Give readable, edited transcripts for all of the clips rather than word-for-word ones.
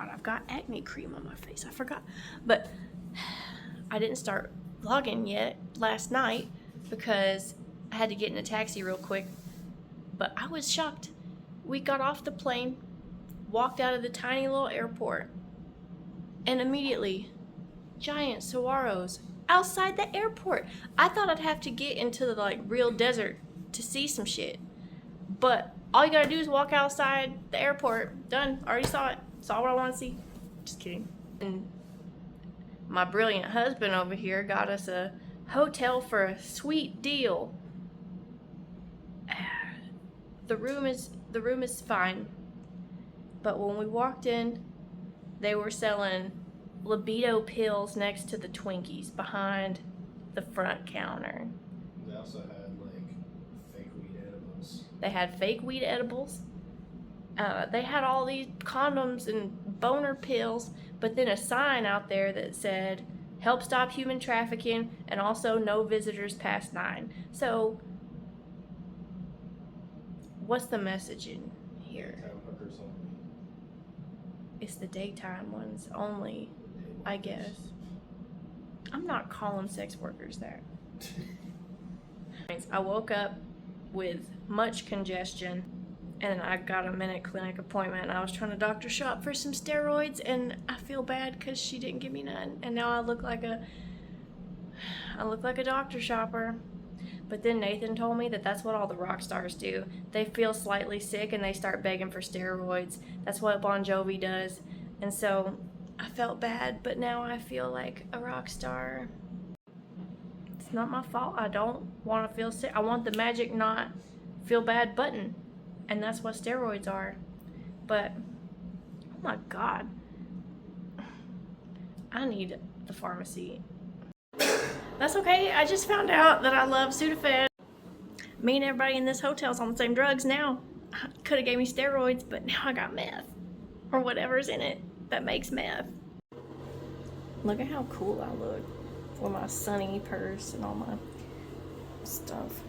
God, I've got acne cream on my face. I forgot. But I didn't start vlogging yet last night because I had to get in a taxi real quick. But I was shocked. We got off the plane, walked out of the tiny little airport, and immediately, giant saguaros outside the airport. I thought I'd have to get into the like real desert to see some shit. But all you gotta do is walk outside the airport. Done. Already saw it. Saw what I want to see. Just kidding. And my brilliant husband over here got us a hotel for a sweet deal. The room is fine. But when we walked in, they were selling libido pills next to the Twinkies behind the front counter. They also had like fake weed edibles. They had fake weed edibles. They had all these condoms and boner pills, but then a sign out there that said, help stop human trafficking and also no visitors past 9. So, what's the message in here? Daytime hookers only. It's the daytime ones only, I guess. I'm not calling sex workers that. I woke up with much congestion and I got a minute clinic appointment and I was trying to doctor shop for some steroids and I feel bad because she didn't give me none and now I look like a doctor shopper. But then Nathan told me that that's what all the rock stars do. They feel slightly sick and they start begging for steroids. That's what Bon Jovi does. And so I felt bad, but now I feel like a rock star. It's not my fault. I don't want to feel sick. I want the magic not feel bad button. And that's what steroids are. But, oh my God. I need the pharmacy. That's okay. I just found out that I love Sudafed. Me and everybody in this hotel's on the same drugs now. Could have gave me steroids, but now I got meth. Or whatever's in it that makes meth. Look at how cool I look with my Sunny purse and all my stuff.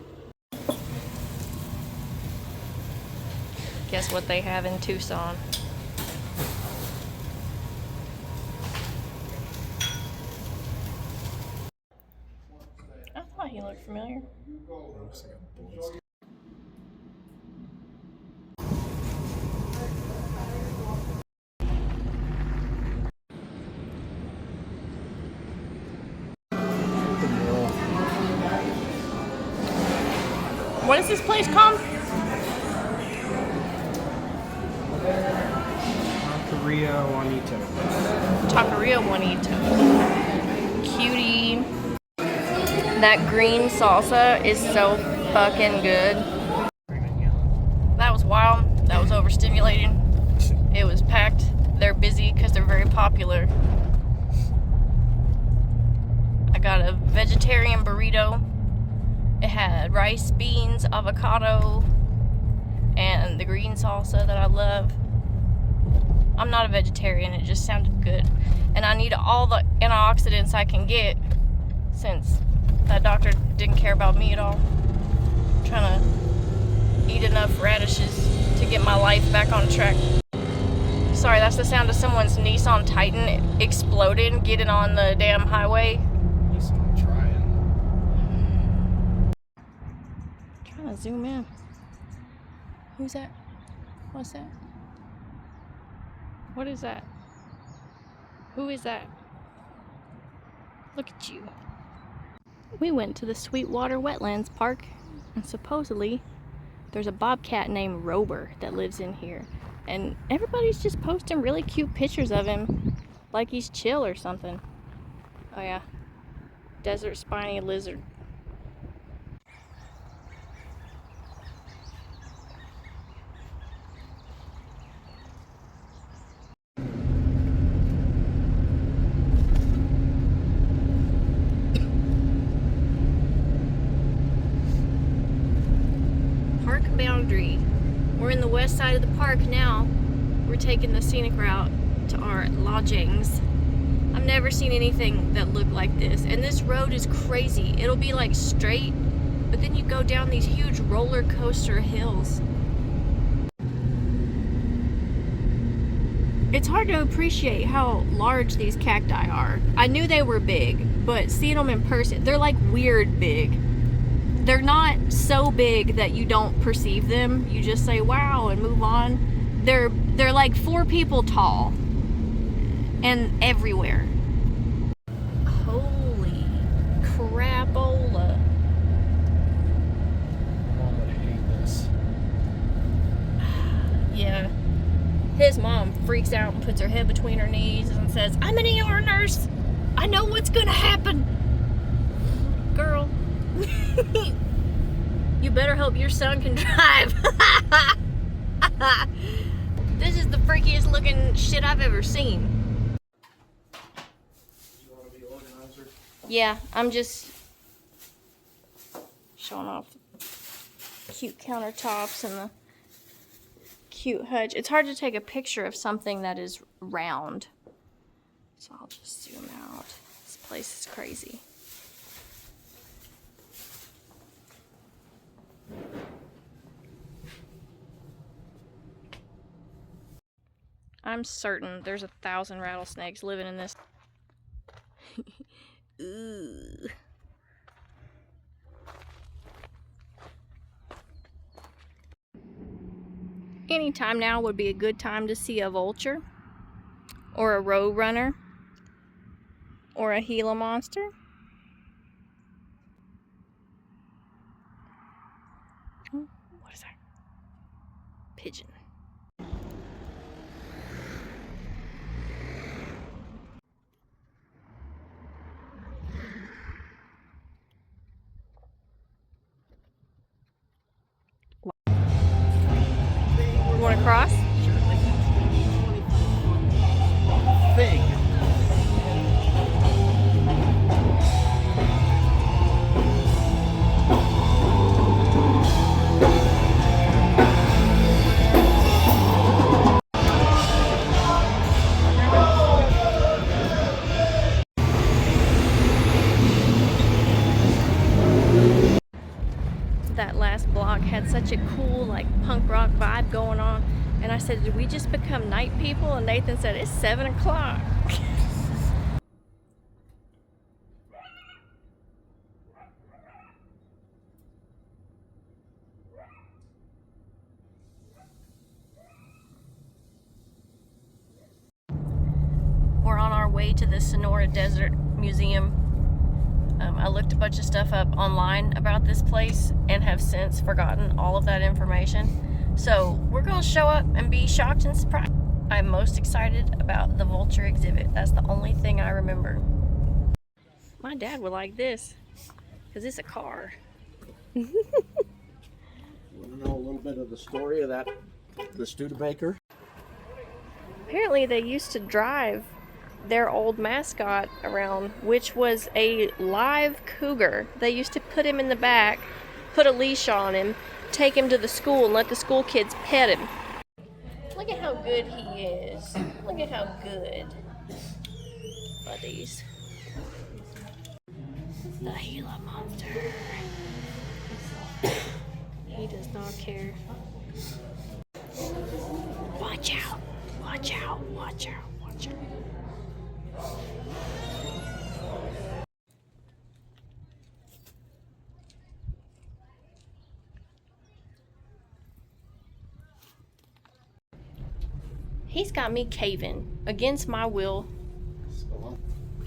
Guess what they have in Tucson? I thought he looked familiar. Looks like a bull. What is this place called? Taqueria Juanitos. Taqueria Juanitos. Cutie. That green salsa is so fucking good. That was wild. That was overstimulating. It was packed. They're busy because they're very popular. I got a vegetarian burrito. It had rice, beans, avocado, and the green salsa that I love. I'm not a vegetarian, it just sounded good. And I need all the antioxidants I can get since that doctor didn't care about me at all. I'm trying to eat enough radishes to get my life back on track. Sorry, that's the sound of someone's Nissan Titan exploding, getting on the damn highway. Zoom in. Who's that? What's that? What is that? Who is that? Look at you. We went to the Sweetwater Wetlands Park and supposedly there's a bobcat named Rober that lives in here and everybody's just posting really cute pictures of him like he's chill or something. Oh yeah. Desert spiny lizard. Boundary. We're in the west side of the park now. We're taking the scenic route to our lodgings. I've never seen anything that looked like this, and this road is crazy. It'll be like straight, but then you go down these huge roller coaster hills. It's hard to appreciate how large these cacti are. I knew they were big, but seeing them in person, they're like weird big. They're not so big that you don't perceive them. You just say wow and move on. They're like 4 people tall and everywhere. Holy crapola. Mom would hate this. Yeah. His mom freaks out and puts her head between her knees and says, I'm an ER nurse. I know what's gonna happen. Girl. You better hope your son can drive. This is the freakiest looking shit I've ever seen. You want to be organizer? Yeah, I'm just showing off the cute countertops and the cute hutch. It's hard to take a picture of something that is round. So I'll just zoom out. This place is crazy. I'm certain there's 1,000 rattlesnakes living in this. Ooh. Any time now would be a good time to see a vulture, or a road runner, or a Gila monster. What is that? Pigeon. You want to cross? Fig. That last block had such a cool like punk rock vibe going on, and I said, did we just become night people? And Nathan said, it's 7 o'clock. We're on our way to the Sonora Desert Museum. I looked a bunch of stuff up online about this place and have since forgotten all of that information. So we're going to show up and be shocked and surprised. I'm most excited about the vulture exhibit. That's the only thing I remember. My dad would like this because it's a car. Want to know a little bit of the story of the Studebaker? Apparently they used to drive their old mascot around, which was a live cougar. They used to put him in the back, put a leash on him, take him to the school and let the school kids pet him. Look at how good he is. Look at how good. Buddies. The Gila monster. He does not care. Watch out. Watch out. Watch out. Watch out. He's got me caving against my will.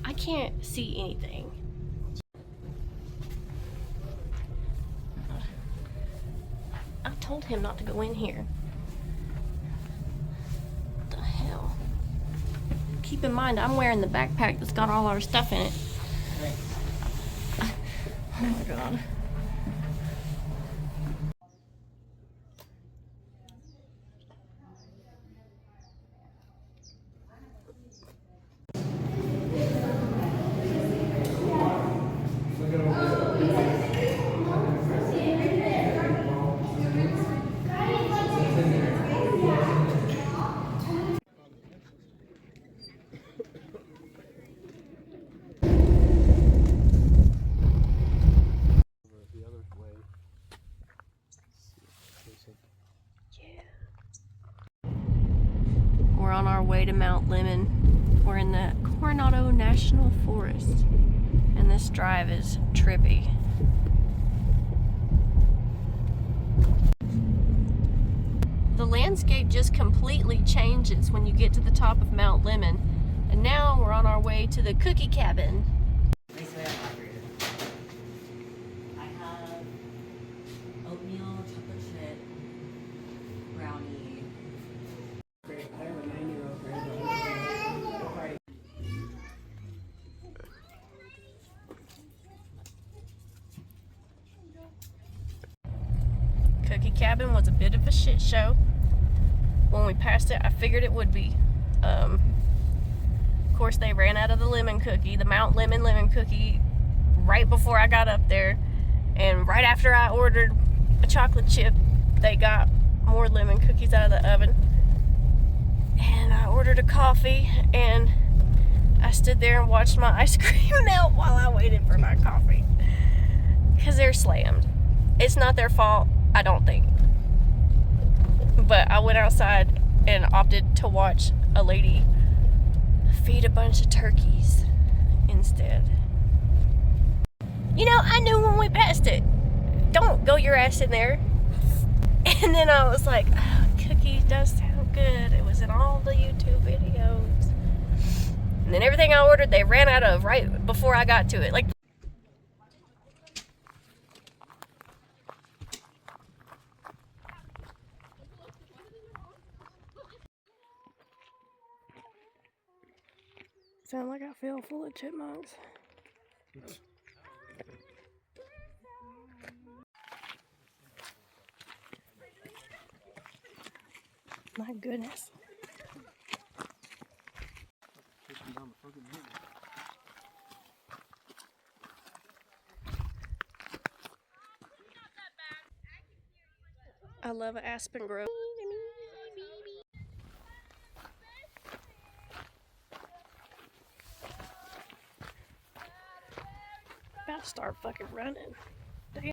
I can't see anything. I told him not to go in here. What the hell? Keep in mind, I'm wearing the backpack that's got all our stuff in it. Oh my god. Mount Lemmon. We're in the Coronado National Forest, and this drive is trippy. The landscape just completely changes when you get to the top of Mount Lemmon, and now we're on our way to the cookie cabin. I have oatmeal, chocolate chip, brownie. I have a 9-year-old granddaughter. Cookie cabin was a bit of a shit show. When we passed it, I figured it would be. Of course, they ran out of the lemon cookie, the Mount Lemmon lemon cookie, right before I got up there. And right after I ordered a chocolate chip, they got more lemon cookies out of the oven. And I ordered a coffee, and I stood there and watched my ice cream melt while I waited for my coffee. Because they're slammed. It's not their fault, I don't think. But I went outside and opted to watch a lady feed a bunch of turkeys instead. You know, I knew when we passed it, don't go your ass in there. And then I was like, oh, cookie does sound good. It was in all the YouTube videos. And then everything I ordered, they ran out of right before I got to it. Like, sound like I feel full of chipmunks. My goodness. I love Aspen Grove. About to start fucking running. Damn.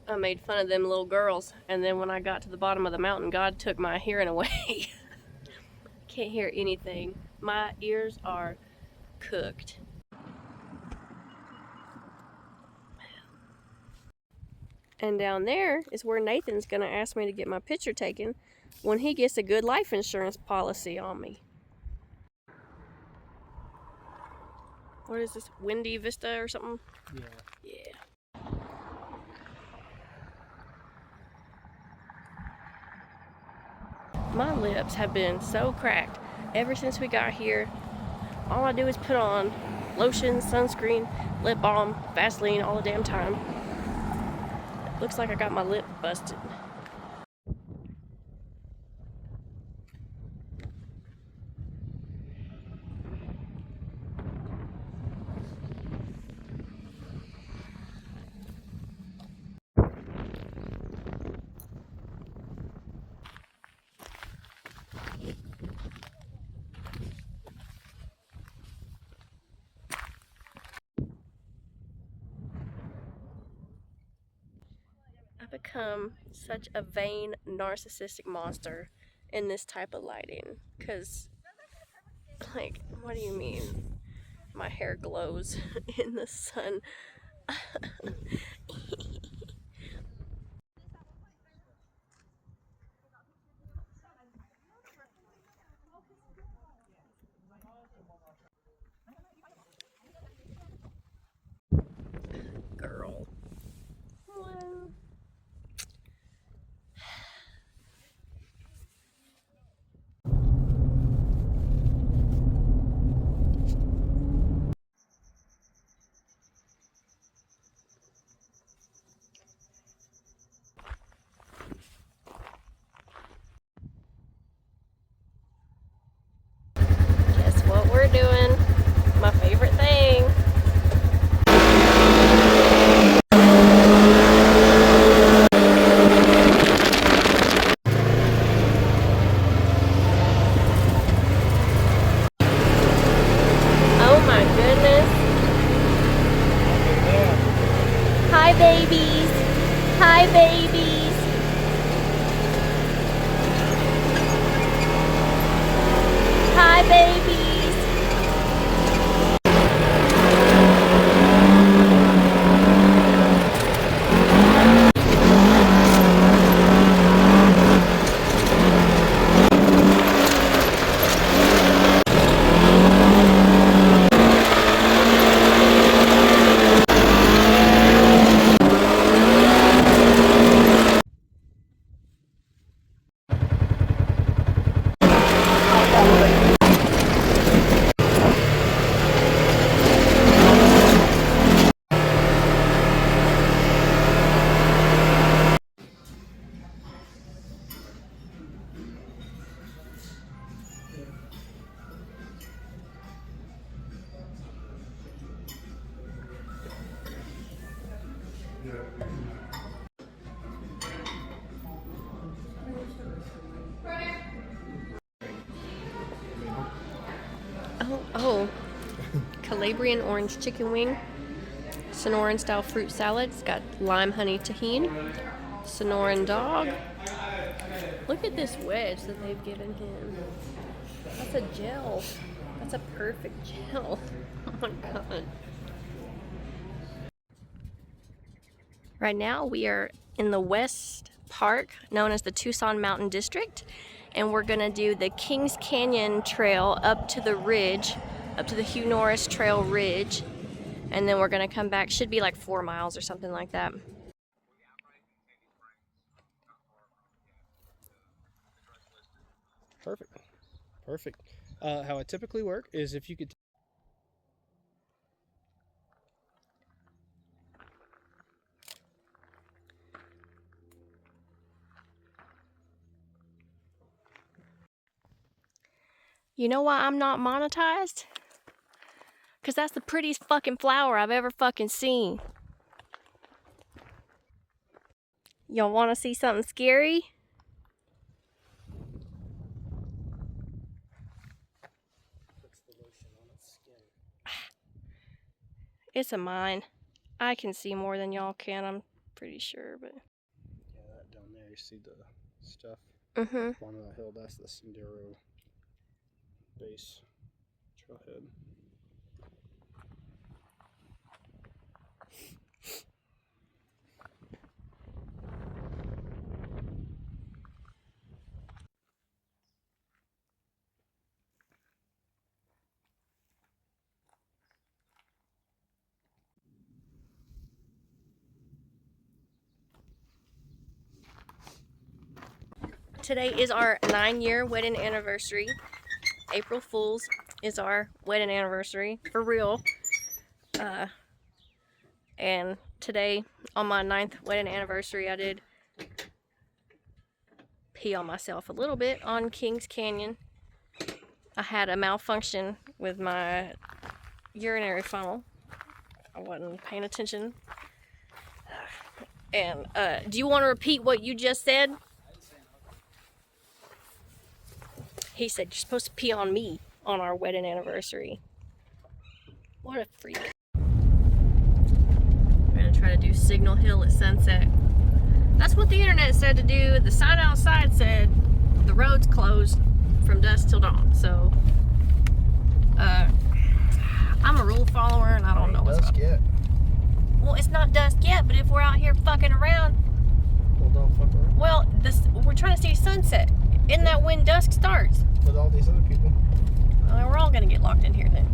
I made fun of them little girls, and then when I got to the bottom of the mountain, God took my hearing away. Can't hear anything. My ears are cooked. And down there is where Nathan's gonna ask me to get my picture taken when he gets a good life insurance policy on me. What is this? Windy Vista or something? Yeah. Yeah. My lips have been so cracked ever since we got here. All I do is put on lotion, sunscreen, lip balm, Vaseline all the damn time. Looks like I got my lip busted. I become such a vain, narcissistic monster in this type of lighting. Cause, like, what do you mean? My hair glows in the sun. Girl. Well. babies. Oh, Calabrian orange chicken wing, Sonoran style fruit salad. It's got lime honey tahini, Sonoran dog. Look at this wedge that they've given him. That's a gel. That's a perfect gel. Oh my god. Right now we are in the West Park, known as the Tucson Mountain District, and we're gonna do the Kings Canyon Trail up to the ridge, up to the Hugh Norris Trail Ridge, and then we're gonna come back. Should be like 4 miles or something like that. Perfect. Perfect. How it typically work is if you could. You know why I'm not monetized? Because that's the prettiest fucking flower I've ever fucking seen. Y'all want to see something scary? It's a mine. I can see more than y'all can, I'm pretty sure, but... Yeah, that down there, you see the stuff Mm-hmm. on the hill, that's the Sendero base trailhead. Today is our 9-year wedding anniversary. April Fool's is our wedding anniversary, for real. And today, on my 9th wedding anniversary, I did pee on myself a little bit on Kings Canyon. I had a malfunction with my urinary funnel. I wasn't paying attention. And do you want to repeat what you just said? He said, you're supposed to pee on me on our wedding anniversary. What a freak. We're gonna try to do Signal Hill at sunset. That's what the internet said to do. The sign outside said the road's closed from dusk till dawn. So, I'm a rule follower and I don't know what's up. Yet. Well, it's not dusk yet, but if we're out here fucking around, Well, don't fuck around. well, we're trying to see sunset. Isn't that when dusk starts? With all these other people. Well, we're all gonna get locked in here then.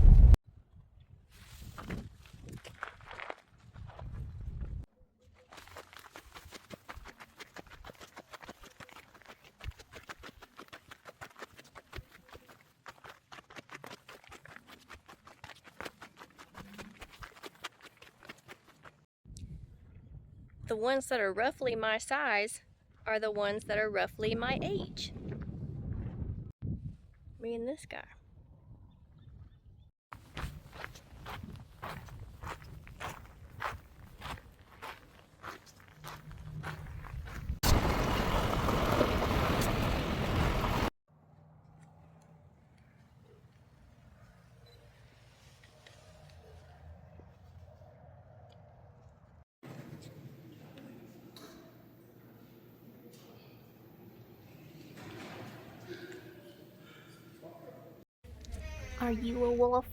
The ones that are roughly my size are the ones that are roughly my age. Me and this guy. Are you a wolf?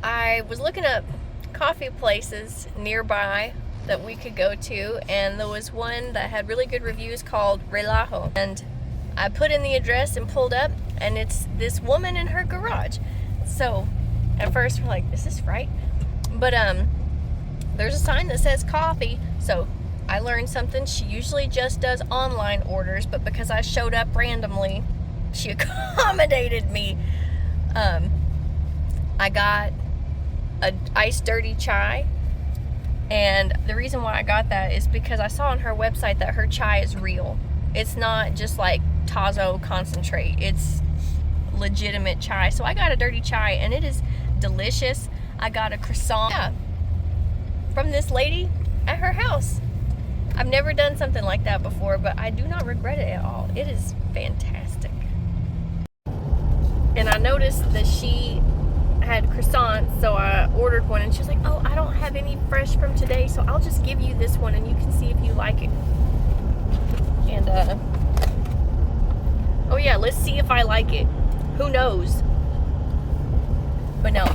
I was looking up coffee places nearby that we could go to, and there was one that had really good reviews called Relajo. And I put in the address and pulled up, and it's this woman in her garage. So at first we're like, is this right? But there's a sign that says coffee, so I learned something. She usually just does online orders, but because I showed up randomly, she accommodated me. I got an iced dirty chai, and the reason why I got that is because I saw on her website that her chai is real. It's not just like Tazo concentrate, it's legitimate chai. So I got a dirty chai, and it is delicious. I got a croissant from this lady at her house. I've never done something like that before, but I do not regret it at all. It is fantastic. And I noticed that she had croissants, so I ordered one, and she was like, oh, I don't have any fresh from today, so I'll just give you this one and you can see if you like it. And oh yeah, let's see if I like it. Who knows? But no,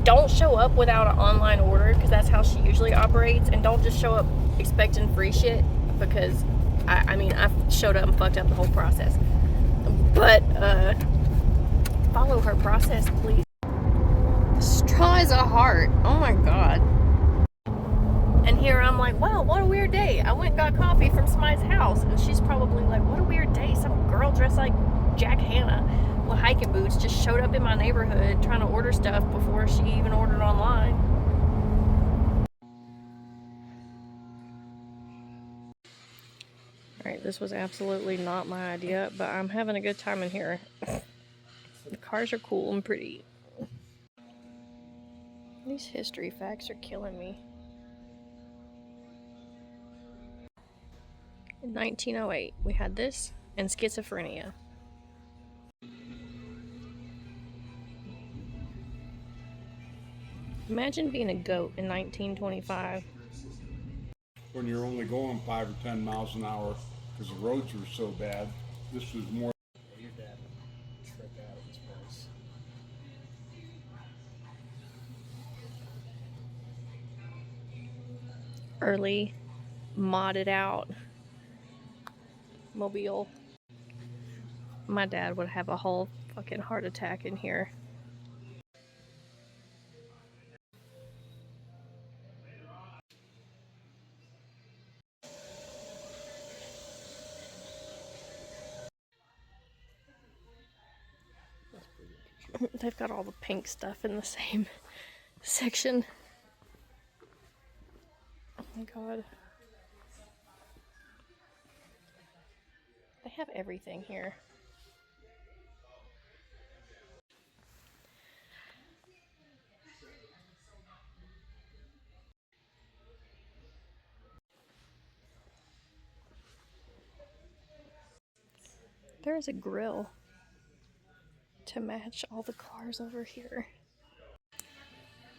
don't show up without an online order, because that's how she usually operates. And don't just show up expecting free shit, because I mean, I showed up and fucked up the whole process. But follow her process, please. Straw is a heart. Oh my god. And here I'm like, wow, what a weird day. I went and got coffee from somebody's house, and she's probably like, what a weird day. Some girl dressed like Jack Hanna with hiking boots just showed up in my neighborhood trying to order stuff before she even ordered online. Alright, this was absolutely not my idea, but I'm having a good time in here. The cars are cool and pretty. These history facts are killing me. In 1908, we had this and schizophrenia. Imagine being a goat in 1925. When you're only going 5 or 10 miles an hour because the roads were so bad. This was more. Your dad trick out of this place. Early, modded out mobile. My dad would have a whole fucking heart attack in here. They've got all the pink stuff in the same section. Oh my god. They have everything here. There is a grill to match all the cars over here.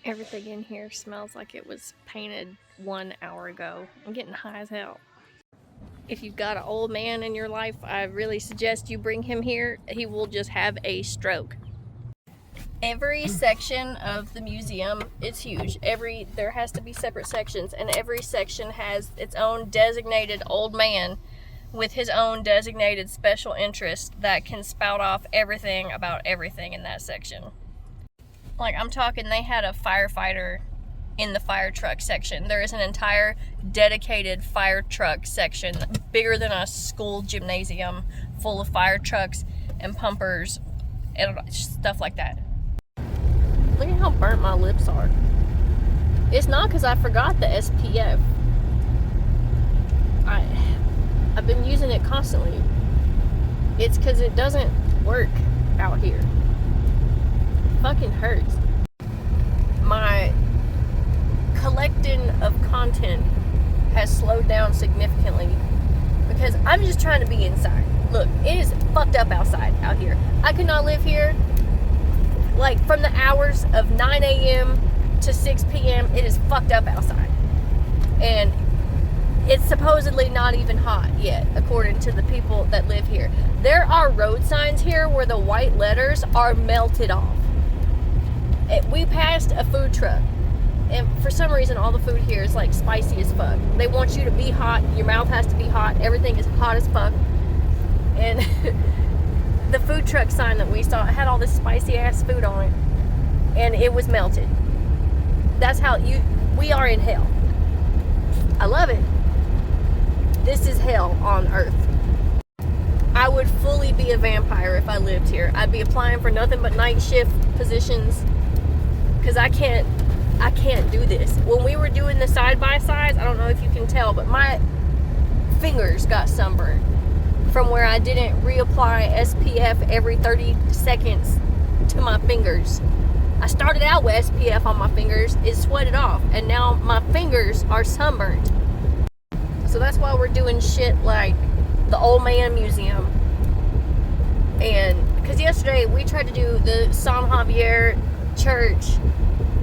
Everything in here smells like it was painted 1 hour ago. I'm getting high as hell. If you've got an old man in your life, I really suggest you bring him here. He will just have a stroke. Every section of the museum is huge. There has to be separate sections, and every section has its own designated old man with his own designated special interest that can spout off everything about everything in that section. Like, I'm talking, they had a firefighter in the fire truck section. There is an entire dedicated fire truck section, bigger than a school gymnasium, full of fire trucks and pumpers and stuff like that. Look at how burnt my lips are. It's not because I forgot the SPF. I've been using it constantly. It's because it doesn't work out here. fucking hurts. My collecting of content has slowed down significantly because I'm just trying to be inside. Look, it is fucked up outside out here. I could not live here. Like, from the hours of 9 a.m. to 6 p.m., it is fucked up outside. And it's supposedly not even hot yet, according to the people that live here. There are road signs here where the white letters are melted off. We passed a food truck, and for some reason, all the food here is like spicy as fuck. They want you to be hot, your mouth has to be hot, everything is hot as fuck. And the food truck sign that we saw had all this spicy ass food on it, and it was melted. That's how we are in hell. I love it. This is hell on earth. I would fully be a vampire if I lived here. I'd be applying for nothing but night shift positions because I can't do this. When we were doing the side-by-sides, I don't know if you can tell, but my fingers got sunburned from where I didn't reapply SPF every 30 seconds to my fingers. I started out with SPF on my fingers, it sweated off, and now my fingers are sunburned. So that's why we're doing shit like the Old Man Museum. And because yesterday we tried to do the San Javier Church,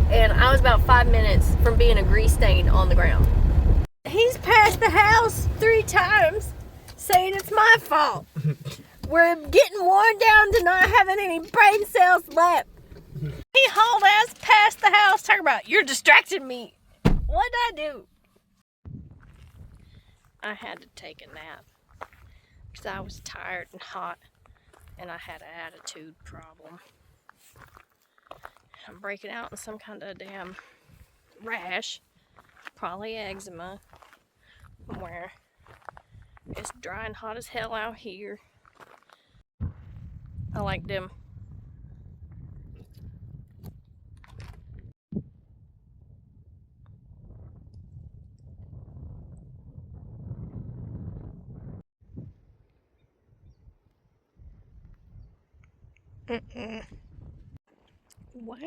and I was about 5 minutes from being a grease stain on the ground. He's passed the house 3 times saying it's my fault. We're getting worn down to not having any brain cells left. He hauled ass past the house talking about, you're distracting me. What'd I do? I had to take a nap because I was tired and hot and I had an attitude problem. I'm breaking out in some kind of damn rash, probably eczema, where it's dry and hot as hell out here. I like them. Well,